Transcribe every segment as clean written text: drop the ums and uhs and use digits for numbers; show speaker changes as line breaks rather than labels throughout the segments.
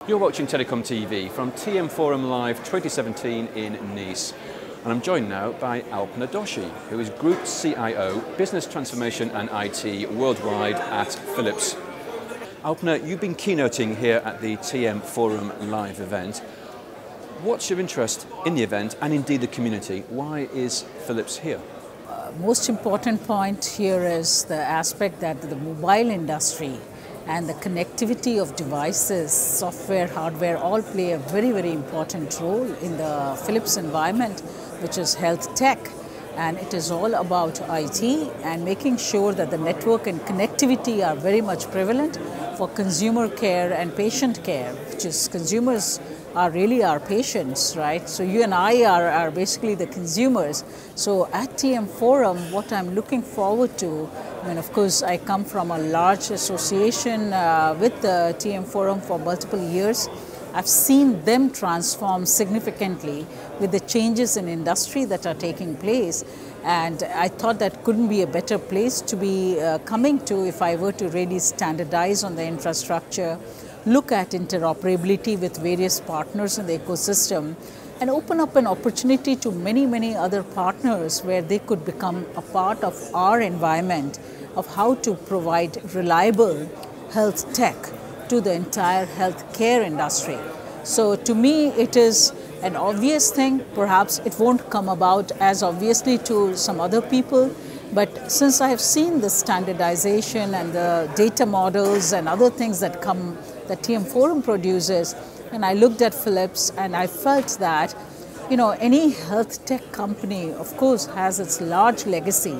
You're watching TelecomTV from TM Forum Live 2017 in Nice. And I'm joined now by Alpna Doshi, who is Group CIO, Business Transformation and IT worldwide at Philips. Alpna, you've been keynoting here at the TM Forum Live event. What's your interest in the event and indeed the community? Why is Philips here?
Most important point here is the aspect that the mobile industry and the connectivity of devices, software, hardware, all play a very, very important role in the Philips environment, which is health tech. And it is all about IT and making sure that the network and connectivity are very much prevalent for consumer care and patient care, which is consumers are really our patients, right? So you and I are basically the consumers. So at TM Forum, what I'm looking forward to, I mean, of course, I come from a large association with the TM Forum for multiple years. I've seen them transform significantly with the changes in industry that are taking place. And I thought that couldn't be a better place to be coming to if I were to really standardize on the infrastructure, look at interoperability with various partners in the ecosystem, and open up an opportunity to many, many other partners where they could become a part of our environment of how to provide reliable health tech to the entire healthcare industry. So to me, it is an obvious thing. Perhaps it won't come about as obviously to some other people, but since I have seen the standardization and the data models and other things that TM Forum produces, and I looked at Philips and I felt that, you know, any health tech company, of course, has its large legacy.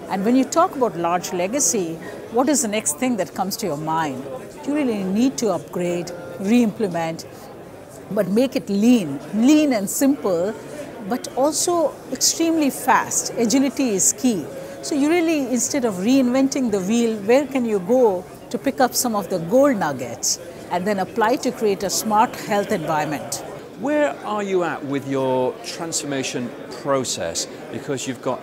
And when you talk about large legacy, what is the next thing that comes to your mind? You really need to upgrade, re-implement, but make it lean and simple, but also extremely fast. Agility is key. So you really, instead of reinventing the wheel, where can you go to pick up some of the gold nuggets and then apply to create a smart health environment?
Where are you at with your transformation process? Because you've got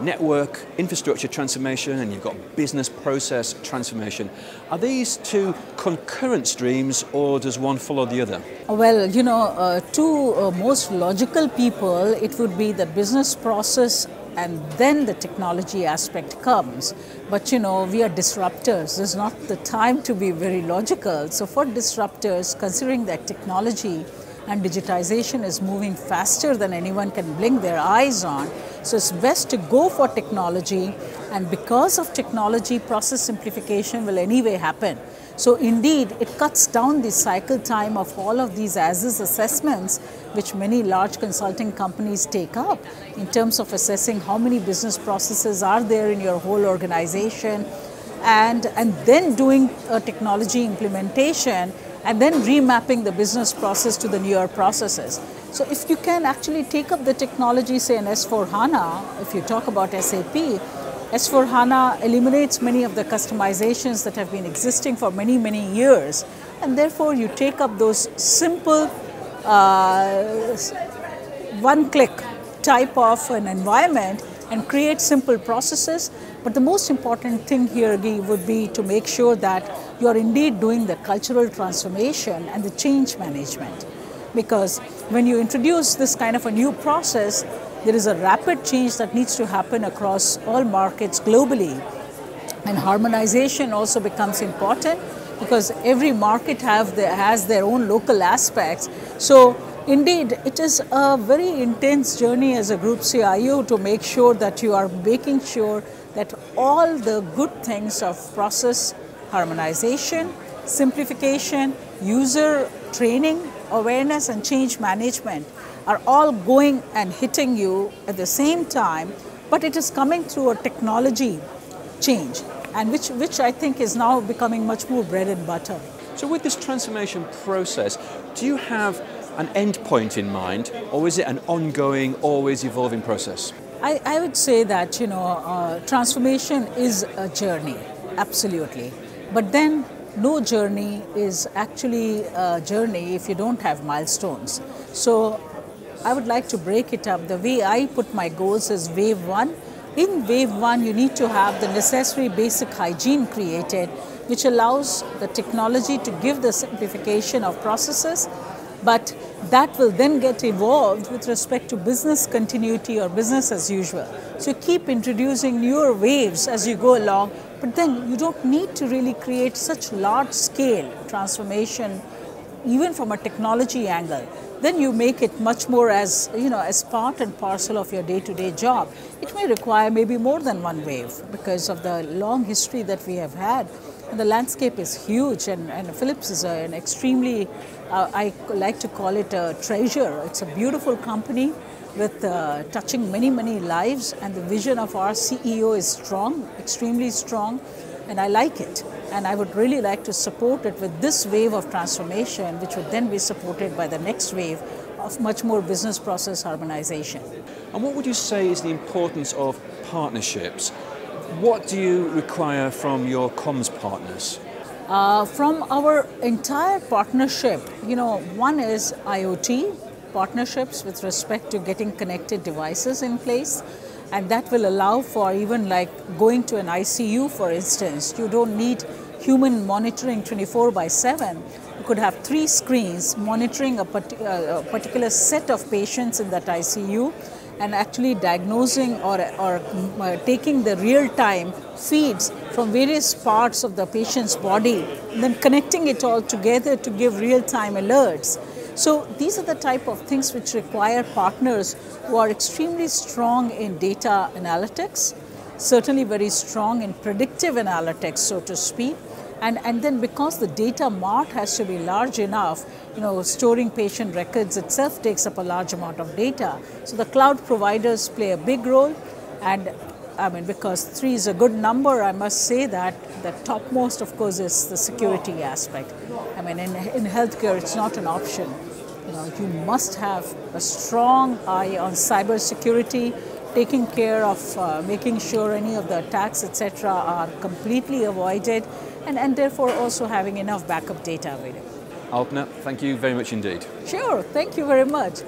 network infrastructure transformation and you've got business process transformation. Are these two concurrent streams or does one follow the other?
Well, you know, to most logical people, it would be the business process and then the technology aspect comes. But you know, we are disruptors. This is not the time to be very logical. So for disruptors, considering that technology and digitization is moving faster than anyone can blink their eyes on, so it's best to go for technology, and because of technology, process simplification will anyway happen. So indeed, it cuts down the cycle time of all of these as-is assessments, which many large consulting companies take up in terms of assessing how many business processes are there in your whole organization, and then doing a technology implementation, and then remapping the business process to the newer processes. So if you can actually take up the technology, say in S4HANA, if you talk about SAP, S4HANA eliminates many of the customizations that have been existing for many, many years. And therefore you take up those simple one-click type of an environment and create simple processes. But the most important thing here would be to make sure that you are indeed doing the cultural transformation and the change management. Because when you introduce this kind of a new process, there is a rapid change that needs to happen across all markets globally. And harmonization also becomes important because every market has their own local aspects. So indeed, it is a very intense journey as a group CIO to make sure that you are making sure that all the good things of process harmonization, simplification, user training, awareness and change management are all going and hitting you at the same time, but it is coming through a technology change, and which I think is now becoming much more bread and butter.
So with this transformation process, do you have an end point in mind, or is it an ongoing, always evolving process?
I would say that, you know, transformation is a journey, absolutely. But then no journey is actually a journey if you don't have milestones. So I would like to break it up. The way I put my goals is wave one. In wave one, you need to have the necessary basic hygiene created, which allows the technology to give the simplification of processes, but that will then get evolved with respect to business continuity or business as usual. So you keep introducing newer waves as you go along, but then you don't need to really create such large scale transformation even from a technology angle. Then you make it much more as, as part and parcel of your day-to-day job. It may require maybe more than one wave because of the long history that we have had. And the landscape is huge, and Philips is an extremely, I like to call it a treasure. It's a beautiful company with touching many, many lives, and the vision of our CEO is strong, extremely strong, and I like it. And I would really like to support it with this wave of transformation, which would then be supported by the next wave of much more business process harmonization.
And what would you say is the importance of partnerships? What do you require from your comms partners?
From our entire partnership, one is IoT partnerships with respect to getting connected devices in place. And that will allow for even like going to an ICU, for instance. You don't need human monitoring 24/7. You could have 3 screens monitoring a particular set of patients in that ICU and actually diagnosing or taking the real-time feeds from various parts of the patient's body, and then connecting it all together to give real-time alerts. So these are the type of things which require partners who are extremely strong in data analytics, certainly very strong in predictive analytics, so to speak. And then because the data mart has to be large enough, storing patient records itself takes up a large amount of data. So the cloud providers play a big role. And because 3 is a good number, I must say that the topmost, of course, is the security aspect. In healthcare, it's not an option. You must have a strong eye on cyber security, taking care of making sure any of the attacks, etc., are completely avoided, and therefore also having enough backup data available.
Alpna, thank you very much indeed.
Sure, thank you very much.